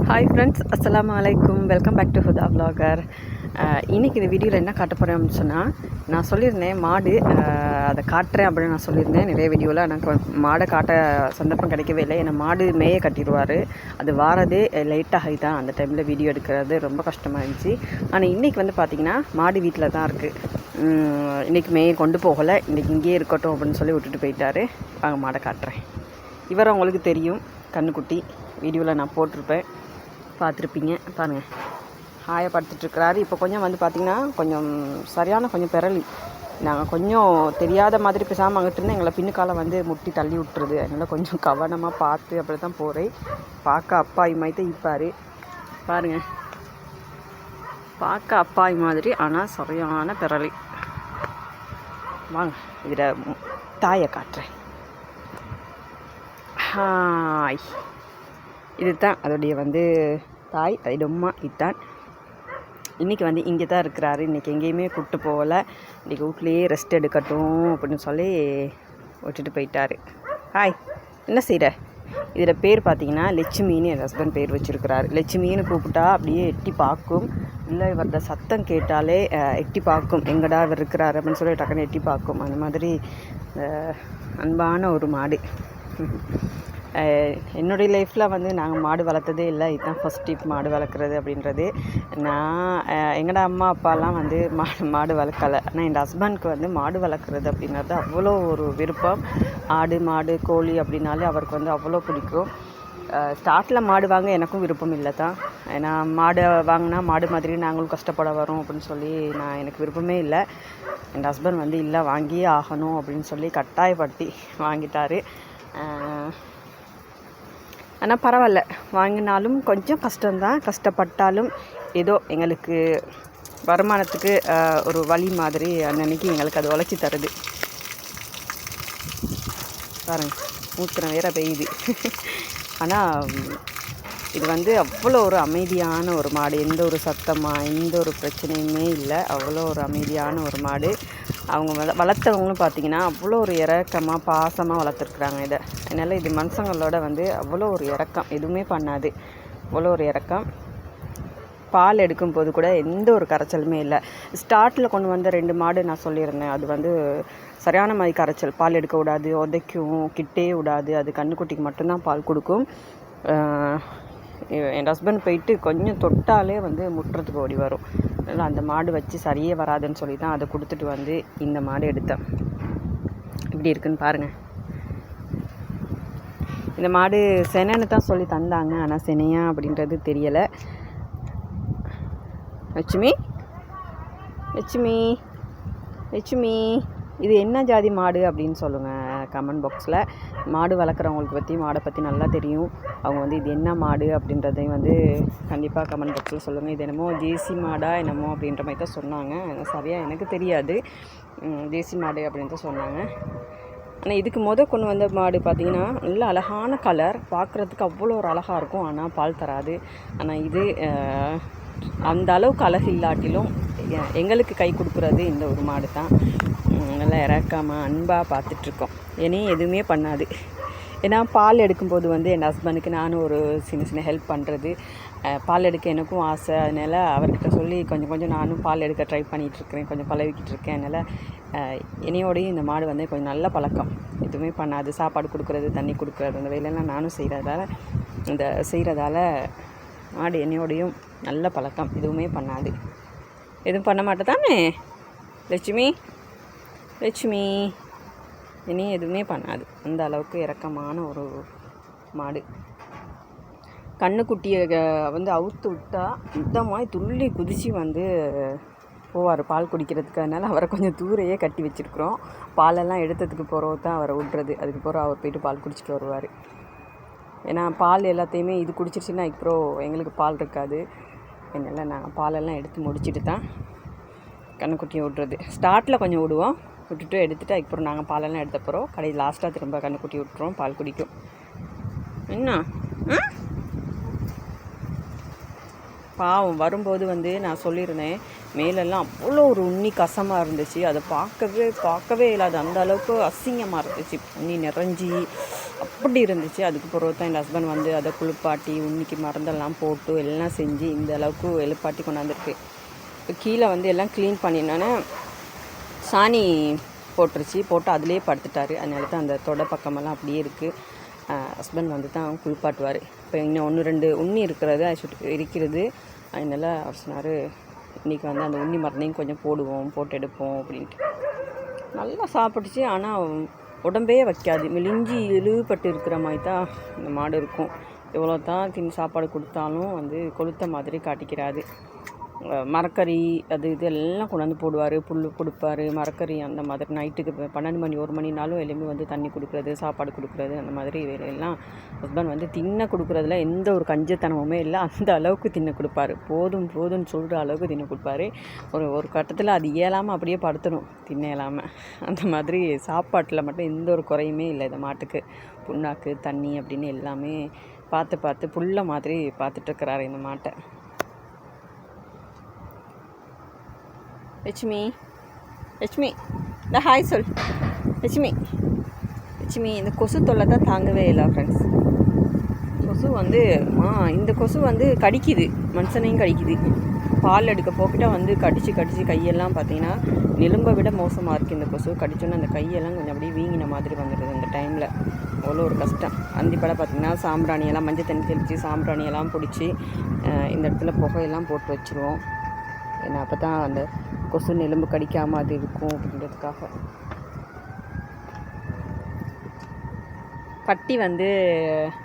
Hi friends, அஸ்ஸலாமு அலைக்கும். Welcome back to Huda vlogger. இன்றைக்கி இந்த வீடியோவில் என்ன காட்ட போகிறேன் அப்படின்னு சொன்னால், நான் சொல்லியிருந்தேன் மாடு அதை காட்டுறேன் அப்படின்னு நான் சொல்லியிருந்தேன் நிறைய வீடியோவில். எனக்கு மாடை காட்ட சந்தர்ப்பம் கிடைக்கவே இல்லை. ஏன்னா மாடு மேய கட்டிடுவார். அது வாரதே லேட்டாகி தான் அந்த டைமில் வீடியோ எடுக்கிறது ரொம்ப கஷ்டமாக இருந்துச்சு. ஆனால் இன்றைக்கி வந்து பார்த்திங்கன்னா மாடு வீட்டில் தான் இருக்குது. இன்றைக்கி மேய கொண்டு போகலை, இன்றைக்கி இங்கேயே இருக்கட்டும் அப்படின்னு சொல்லி விட்டுட்டு போயிட்டாரு. வாங்க மாடை காட்டுறேன். இவர் உங்களுக்கு தெரியும், கண்ணுக்குட்டி. வீடியோவில் நான் போட்டிருப்பேன், பார்த்துருப்பீங்க. பாருங்கள், ஹாயை படுத்துட்ருக்கிறாரு. இப்போ கொஞ்சம் வந்து பார்த்திங்கன்னா கொஞ்சம் சரியான கொஞ்சம் பிறலி. நாங்கள் கொஞ்சம் தெரியாத மாதிரி பேசாமல் அங்கிட்டு இருந்து எங்களை பின்னுக்கால வந்து முட்டி தள்ளி விட்டுருது. அதனால் கொஞ்சம் கவனமாக பார்த்து அப்படி தான் போகிறேன். பார்க்க அப்பாய் மாதிரி தான் இருப்பார். பாருங்கள், பார்க்க அப்பாய் மாதிரி, ஆனால் சரியான பிறலி. வாங்க இதில் தாயை காட்டுறேன். ஹாய், இது தான் அதோடைய வந்து தாய், அது அம்மா. இதுதான் இன்றைக்கி வந்து இங்கே தான் இருக்கிறாரு. இன்றைக்கி எங்கேயுமே கூப்பிட்டு போகலை. இன்றைக்கி வீட்லேயே ரெஸ்ட் எடுக்கட்டும் அப்படின்னு சொல்லி விட்டுட்டு போயிட்டார். ஹாய், என்ன செய்கிற? இதில் பேர் பார்த்தீங்கன்னா லட்சுமின்னு என் ஹஸ்பண்ட் பேர் வச்சுருக்கிறாரு. லட்சுமின்னு கூப்பிட்டா அப்படியே எட்டி பார்க்கும். இல்லை இவரது சத்தம் கேட்டாலே எட்டி பார்க்கும், எங்கடா இவர் இருக்கிறாரு அப்படின்னு சொல்லி டக்குன்னு எட்டி பார்க்கும். அந்த மாதிரி அன்பான ஒரு மாடு. என்னுடைய லைஃப்பில் வந்து நாங்கள் மாடு வளர்த்ததே இல்லை. இதுதான் ஃபஸ்ட் டைம் மாடு வளர்க்குறது அப்படின்றது. நான் எங்களோட அம்மா அப்பாலாம் வந்து மாடு வளர்க்கலை. ஆனால் என் ஹஸ்பண்ட்க்கு வந்து மாடு வளர்க்குறது அப்படின்றது அவ்வளோ ஒரு விருப்பம். ஆடு மாடு கோழி அப்படின்னாலே அவருக்கு வந்து அவ்வளோ பிடிக்கும். ஸ்டார்ட்டில் மாடு வாங்க எனக்கும் விருப்பம் இல்லை தான். ஏன்னா மாடு வாங்கினா மாடு மாதிரி நாங்களும் கஷ்டப்பட வரோம் அப்படின்னு சொல்லி எனக்கு விருப்பமே இல்லை. என் ஹஸ்பண்ட் வந்து இல்லை வாங்கியே ஆகணும் அப்படின்னு சொல்லி கட்டாயப்படுத்தி வாங்கிட்டார். ஆனால் பரவாயில்ல, வாங்கினாலும் கொஞ்சம் கஷ்டம்தான். கஷ்டப்பட்டாலும் ஏதோ எங்களுக்கு வருமானத்துக்கு ஒரு வழி மாதிரி அன்னைக்கு எங்களுக்கு அது உழைச்சி தருது. பாருங்க, மூத்திரம் வேற பெய்யுது. ஆனால் இது வந்து அவ்வளோ ஒரு அமைதியான ஒரு மாடு. எந்த ஒரு சத்தமாக எந்த ஒரு பிரச்சனையுமே இல்லை. அவ்வளோ ஒரு அமைதியான ஒரு மாடு. அவங்க வளர்த்தவங்களும் பார்த்திங்கன்னா அவ்வளோ ஒரு இறக்கமாக பாசமாக வளர்த்துருக்குறாங்க இதை. அதனால் இது மனுஷங்களோட வந்து அவ்வளோ ஒரு இறக்கம், எதுவுமே பண்ணாது. அவ்வளோ ஒரு இறக்கம். பால் எடுக்கும்போது கூட எந்த ஒரு கரைச்சலுமே இல்லை. ஸ்டார்ட்டில் கொண்டு வந்த 2 மாடு நான் சொல்லியிருந்தேன், அது வந்து சரியான மாதிரி கரைச்சல். பால் எடுக்க விடாது, உதைக்கும், கிட்டே விடாது. அது கண்ணுக்குட்டிக்கு மட்டும்தான் பால் கொடுக்கும். என் ஹஸ்பண்ட் போயிட்டு கொஞ்சம் தொட்டாலே வந்து முட்டுறதுக்கு ஓடி வரும். அதனால் அந்த மாடு வச்சு சரியே வராதுன்னு சொல்லி தான் அதை கொடுத்துட்டு வந்து இந்த மாடு எடுத்தேன். இப்படி இருக்குன்னு பாருங்கள். இந்த மாடு செனைன்னு தான் சொல்லி தந்தாங்க, ஆனால் செனையா அப்படின்றது தெரியலை. லட்சுமி லட்சுமி லட்சுமி, இது என்ன ஜாதி மாடு அப்படின்னு சொல்லுங்கள் கமெண்ட் பாக்ஸில். மாடு வளர்க்குறவங்களுக்கு பற்றி, மாடை பற்றி நல்லா தெரியும். அவங்க வந்து இது என்ன மாடு அப்படின்றதையும் வந்து கண்டிப்பாக கமெண்ட் பாக்ஸில் சொல்லுங்கள். இது என்னமோ ஜேசி மாடா என்னமோ அப்படின்ற மாதிரி தான் சொன்னாங்க. சரியாக எனக்கு தெரியாது. ஜேசி மாடு அப்படின்னு தான் சொன்னாங்க. ஆனால் இதுக்கு கொண்டு வந்த மாடு பார்த்திங்கன்னா நல்ல அழகான கலர், பார்க்குறதுக்கு அவ்வளோ ஒரு அழகாக இருக்கும். ஆனால் பால் தராது. ஆனால் இது அந்த அளவுக்கு அழகு இல்லாட்டிலும் எங்களுக்கு கை கொடுக்குறது இந்த ஒரு மாடு தான். நல்லா இறக்காமல் அன்பாக பார்த்துட்ருக்கோம். என்னையும் எதுவுமே பண்ணாது. ஏன்னா பால் எடுக்கும்போது வந்து என் ஹஸ்பண்டுக்கு நானும் ஒரு சின்ன ஹெல்ப் பண்ணுறது. பால் எடுக்க எனக்கும் ஆசை. அதனால் அவர்கிட்ட சொல்லி கொஞ்சம் நானும் பால் எடுக்க ட்ரை பண்ணிகிட்ருக்கிறேன், கொஞ்சம் பழகிக்கிட்டு இருக்கேன். அதனால் என்னையோடையும் இந்த மாடு வந்து கொஞ்சம் நல்ல பழக்கம். எதுவுமே பண்ணாது. சாப்பாடு கொடுக்குறது, தண்ணி கொடுக்குறது, அந்த வேலையெல்லாம் நானும் செய்கிறதால மாடு என்னையோடையும் நல்ல பழக்கம். எதுவுமே பண்ணாது. எதுவும் பண்ண மாட்டே தானே லட்சுமி? லட்சுமி இனியும் எதுவுமே பண்ணாது. அந்த அளவுக்கு இறக்கமான ஒரு மாடு. கண்ணுக்குட்டியை வந்து அவுத்து விட்டா இந்த மாதிரி துள்ளி குதித்து வந்து போவார் பால் குடிக்கிறதுக்கு. அதனால் அவரை கொஞ்சம் தூரையே கட்டி வச்சுருக்குறோம். பாலெல்லாம் எடுத்ததுக்கு போகிறவ தான் அவரை விட்றது. அதுக்கு போகிற அவர் போய்ட்டு பால் குடிச்சிட்டு வருவார். ஏன்னா பால் எல்லாத்தையுமே இது குடிச்சிருச்சுன்னா அப்புறம் எங்களுக்கு பால் இருக்காது. அதனால் நாங்கள் பாலெல்லாம் எடுத்து முடிச்சுட்டு தான் கண்ணுக்குட்டியை விட்றது. ஸ்டார்ட்டில் கொஞ்சம் விடுவோம், விட்டுட்டு எடுத்துகிட்டு அதுக்கப்புறம் நாங்கள் பாலெல்லாம் எடுத்த போகிறோம். கடையில் லாஸ்ட்டாக திரும்ப கண்ணுக்குட்டி விட்டுருவோம், பால் குடிக்கும். என்ன பாவம் வரும்போது வந்து நான் சொல்லியிருந்தேன், மேலெல்லாம் அவ்வளோ ஒரு உண்ணி கசமாக இருந்துச்சு. அதை பார்க்கவே இல்லாது. அந்த அளவுக்கு அசிங்கமாக இருந்துச்சு. உண்ணி நிறைஞ்சி அப்படி இருந்துச்சு. அதுக்கு பிறகு தான் என் ஹஸ்பண்ட் வந்து அதை குளிப்பாட்டி உன்னிக்கு மருந்தெல்லாம் போட்டு எல்லாம் செஞ்சு இந்த அளவுக்கு எழுப்பாட்டி கொண்டாந்துருக்கு. இப்போ கீழே வந்து எல்லாம் க்ளீன் பண்ணினோன்னே சாணி போட்டு அதிலே படுத்துட்டார். அதனால தான் அந்த தொடை பக்கமெல்லாம் அப்படியே இருக்குது. ஹஸ்பண்ட் வந்து தான் குளிப்பாட்டுவார். இப்போ இன்னும் 1-2 உண்ணி இருக்கிறது. அதனால் அவர் சொன்னார், இன்றைக்கி வந்து அந்த உண்ணி மருந்தையும் கொஞ்சம் போட்டு எடுப்போம் அப்படின்ட்டு. நல்லா சாப்பிட்டுச்சு. ஆனால் உடம்பே வைக்காது, மெலிஞ்சி இழுபட்டு இருக்கிற மாதிரி தான் இந்த மாடு இருக்கும். எவ்வளோ தான் சாப்பாடு கொடுத்தாலும் வந்து கொளுத்த மாதிரி காட்டிக்கிறாது. மரக்கறி அது இது எல்லாம் கொண்டாந்து போடுவார், புல் கொடுப்பார், மரக்கறி அந்த மாதிரி. நைட்டுக்கு 12 மணி 1 மணினாலும் எல்லாமே வந்து தண்ணி கொடுக்குறது, சாப்பாடு கொடுக்குறது, அந்த மாதிரி வேலையெல்லாம் ஹஸ்பண்ட் வந்து தின்ன கொடுக்குறதுல எந்த ஒரு கஞ்சத்தனமுமே இல்லை. அந்த அளவுக்கு தின்ன கொடுப்பாரு. போதும்னு சொல்கிற அளவுக்கு தின்ன கொடுப்பாரு. ஒரு கட்டத்தில் அது இயலாமல் அப்படியே படுத்தணும், தின்ன இயலாமல். அந்த மாதிரி சாப்பாட்டில் மட்டும் எந்த ஒரு குறையுமே இல்லை. இந்த மாட்டுக்கு புண்ணாக்கு தண்ணி அப்படின்னு எல்லாமே பார்த்து புல்ல மாதிரி பார்த்துட்ருக்கிறாரு இந்த மாட்டை. லட்சுமி இந்த ஹாய் சொல். லட்சுமி இந்த கொசு தொல்லை தான் தாங்கவே இல்லை ஃப்ரெண்ட்ஸ். கொசு வந்து இந்த கொசு வந்து கடிக்குது, மனுஷனையும் கடிக்குது. பால் எடுக்க போக்கிட்ட வந்து கடிச்சு கையெல்லாம் பார்த்தீங்கன்னா எலும்பை விட மோசமாக இருக்குது. இந்த கொசு கடிச்சோன்னா அந்த கையெல்லாம் கொஞ்சம் அப்படியே வீங்கின மாதிரி வந்துடுது. அந்த டைமில் அவ்வளோ ஒரு கஷ்டம். அந்திப்பட பார்த்திங்கன்னா சாம்பிராணியெல்லாம் மஞ்சள் தண்ணி தெளித்து சாம்பிராணியெல்லாம் பிடிச்சி இந்த இடத்துல புகையெல்லாம் போட்டு வச்சுருவோம். ஏன்னா அப்போ தான் அந்த கொசு எலும்பு கடிக்காமல் அது இருக்கும் அப்படின்றதுக்காக. பட்டி வந்து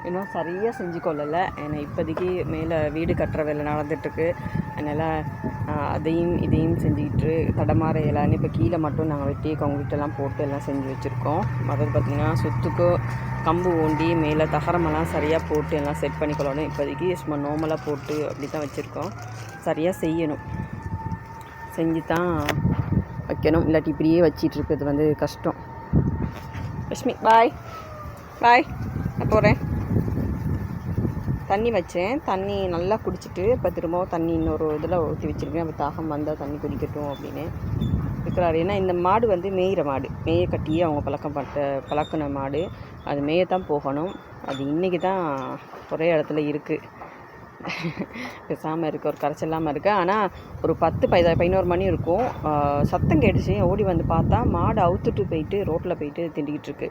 இன்னும் சரியாக செஞ்சு கொள்ளலை. ஏன்னா இப்போதைக்கு மேலே வீடு கட்டுற வேலை நடந்துகிட்ருக்கு. அதனால் இதையும் செஞ்சுக்கிட்டு தடமாற எல்லாமே இப்போ கீழே மட்டும் நாங்கள் வெட்டி கொங்கிட்டெல்லாம் போட்டு எல்லாம் செஞ்சு வச்சுருக்கோம். மற்றது பார்த்திங்கன்னா சுற்றுக்கு கம்பு ஊண்டி மேலே தகரமெல்லாம் சரியாக போட்டு எல்லாம் செட் பண்ணி கொள்ளணும். இப்போதைக்கு சும்மா நோமலாக போட்டு அப்படி தான் வச்சுருக்கோம். சரியாக செய்யணும், செஞ்சு தான் வைக்கணும். இல்லாட்டி இப்படியே வச்சிட்ருக்கிறது வந்து கஷ்டம். லட்சுமி பாய் நான் போகிறேன். தண்ணி வச்சேன், தண்ணி நல்லா குடிச்சிட்டு இப்போ திரும்பவும் தண்ணி இன்னொரு இதில் ஊற்றி வச்சுருக்கேன். அப்போ தாகம் வந்தால் தண்ணி குடிக்கட்டும் அப்படின்னு இருக்கிறாரு. ஏன்னா இந்த மாடு வந்து மேயிற மாடு, மேய கட்டியே அவங்க பழக்கின மாடு. அது மேயத்தான் போகணும். அது இன்றைக்கி தான் ஒரே இடத்துல இருக்குது, பேசாமல் இருக்குது, ஒரு கரைச்சல் இல்லாமல் இருக்குது. ஆனால் ஒரு 10-11 மணி இருக்கும். சத்தம் கேட்டுச்சு, ஓடி வந்து பார்த்தா மாடு அவுத்துட்டு போயிட்டு ரோட்டில் போயிட்டு திண்டிக்கிட்டு இருக்கு.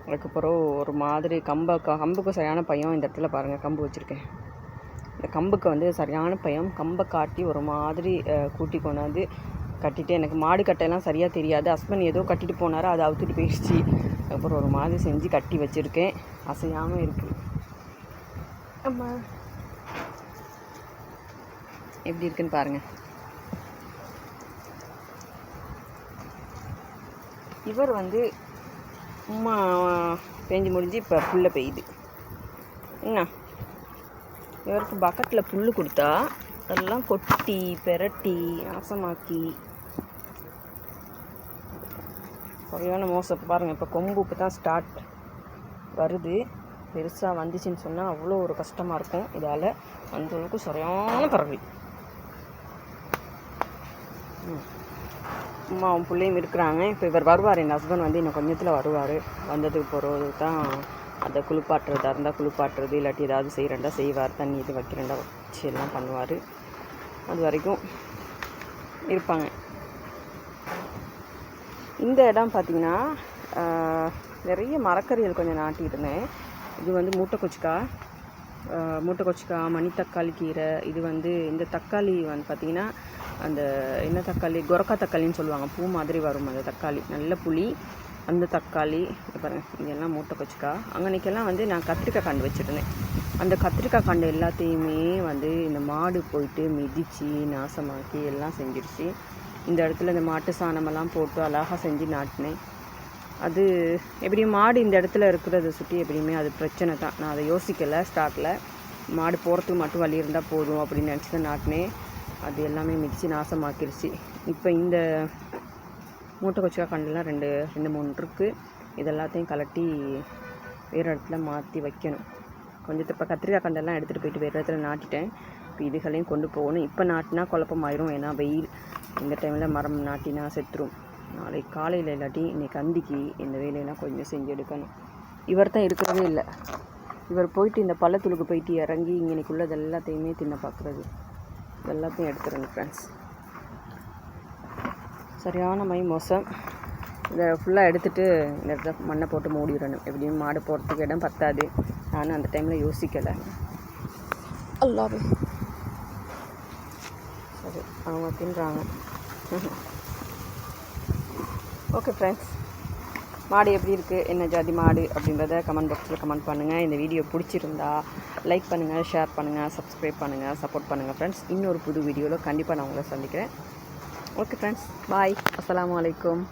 அதுக்கப்புறம் ஒரு மாதிரி கம்புக்கு சரியான பயம். இந்த இடத்துல பாருங்கள், கம்பு வச்சுருக்கேன். இந்த கம்புக்கு வந்து சரியான பயம். கம்பை காட்டி ஒரு மாதிரி கூட்டி கொண்டாந்து கட்டிட்டு, எனக்கு மாடு கட்டையெல்லாம் சரியாக தெரியாது. ஹஸ்பண்ட் ஏதோ கட்டிட்டு போனார், அதை அவுத்துட்டு போயிடுச்சு. அதுக்கப்புறம் ஒரு மாதிரி செஞ்சு கட்டி வச்சுருக்கேன். அசையாமல் இருக்குது. ஆமாம், எப்படி இருக்குன்னு பாருங்கள். இவர் வந்து சும்மா பேஞ்சு முடிஞ்சு இப்போ புல்லை பெய்யுது. என்ன இவருக்கு பக்கத்தில் புல் கொடுத்தா அதெல்லாம் கொட்டி பெரட்டி நாசமாக்கி சரியான மோசம். பாருங்கள், இப்போ கொம்பு இப்போ தான் ஸ்டார்ட் வருது. பெருசாக வந்துச்சுன்னு சொன்னால் அவ்வளோ ஒரு கஷ்டமாக இருக்கும். இதால் அந்தளவுக்கு சரியான பறவை. அம்மா அவன் பிள்ளையும் இருக்கிறாங்க. இப்போ இவர் வருவார், என் ஹஸ்பண்ட் வந்து இன்னும் கொஞ்சத்தில் வருவார். வந்ததுக்கு போகிறது தான் அதை குளிப்பாட்டுறதா இருந்தால் குளிப்பாட்டுறது, இல்லாட்டி ஏதாவது செய்கிறண்டா செய்வார், தண்ணி இது வைக்கிறண்டா வச்சு எல்லாம் பண்ணுவார். அது வரைக்கும் இருப்பாங்க. இந்த இடம் பார்த்திங்கன்னா நிறைய மரக்கறிகள் கொஞ்சம் நாட்டியிருந்தேன். இது வந்து மூட்டை கொச்சிக்காய், மணி தக்காளி கீரை. இது வந்து இந்த தக்காளி வந்து பார்த்திங்கன்னா அந்த என்ன தக்காளி, கொரக்கா தக்காளின்னு சொல்லுவாங்க, பூ மாதிரி வரும் அந்த தக்காளி, நல்ல புளி. அந்த தக்காளி பாருங்கள், இதெல்லாம் மூட்டை கொச்சிக்காய். அங்கனைக்கெல்லாம் வந்து நான் கத்திரிக்காய் காண்டு வச்சுருந்தேன். அந்த கத்திரிக்காய் காண்டு எல்லாத்தையுமே வந்து இந்த மாடு போயிட்டு மிதித்து நாசமாக்கி எல்லாம் செஞ்சிருச்சு. இந்த இடத்துல இந்த மாட்டு சாணமெல்லாம் போட்டு அழகாக செஞ்சு நாட்டினேன். அது எப்படியும் மாடு இந்த இடத்துல இருக்கிறத சுற்றி எப்படியுமே அது பிரச்சனை தான். நான் அதை யோசிக்கலை ஸ்டார்ட்டில். மாடு போகிறதுக்கு மட்டும் வழி இருந்தால் போதும் அப்படின்னு நினச்சி தான் நாட்டினேன். அது எல்லாமே மிதித்து நாசமாக்கிடுச்சு. இப்போ இந்த மூட்டை கொச்சிக்காய் கண்டெல்லாம் 2-3 இருக்குது. இதெல்லாத்தையும் கலட்டி வேறு இடத்துல மாற்றி வைக்கணும். கொஞ்சம் இப்போ கத்திரிக்காய் கண்டெல்லாம் எடுத்துகிட்டு போயிட்டு வேறு இடத்துல நாட்டிட்டேன். இப்போ இதுகளையும் கொண்டு போகணும். இப்போ நாட்டினா குழப்பமாயிரும், ஏன்னா வெயில். இந்த டைமில் மரம் நாட்டினா செத்துரும். நாளைக்கு காலையில் இல்லாட்டி இன்றைக்கி அந்திக்கு இந்த வேலையெல்லாம் கொஞ்சம் செஞ்சு எடுக்கணும். இவர் தான் இருக்கிறதே இல்லை. இவர் போயிட்டு இந்த பள்ளத்துளுக்கு போயிட்டு இறங்கி இங்கனைக்குள்ளது எல்லாத்தையுமே தின்ன பார்க்குறது. எல்லாத்தையும் எடுத்துருங்க ஃப்ரெண்ட்ஸ். சரியான மோசம். இதை ஃபுல்லாக எடுத்துகிட்டு இந்த இடத்துல மண்ணை போட்டு மூடிடணும். எப்படியும் மாடு போகிறதுக்கு இடம் பத்தாது. நானும் அந்த டைமில் யோசிக்கலை. அல்லாவே சரி, அவங்க தின்றாங்க. ஓகே ஃப்ரெண்ட்ஸ், மாடு எப்படி இருக்குது, என்ன ஜாதி மாடு அப்படின்றத கமெண்ட் பாக்ஸில் கமெண்ட் பண்ணுங்கள். இந்த வீடியோ பிடிச்சிருந்தா லைக் பண்ணுங்கள், ஷேர் பண்ணுங்கள், சப்ஸ்கிரைப் பண்ணுங்கள், சப்போர்ட் பண்ணுங்கள் ஃப்ரெண்ட்ஸ். இன்னொரு புது வீடியோவில் கண்டிப்பாக நான் உங்களை சந்திக்கிறேன். ஓகே ஃப்ரெண்ட்ஸ், பாய். அஸ்ஸலாமு அலைக்கும்.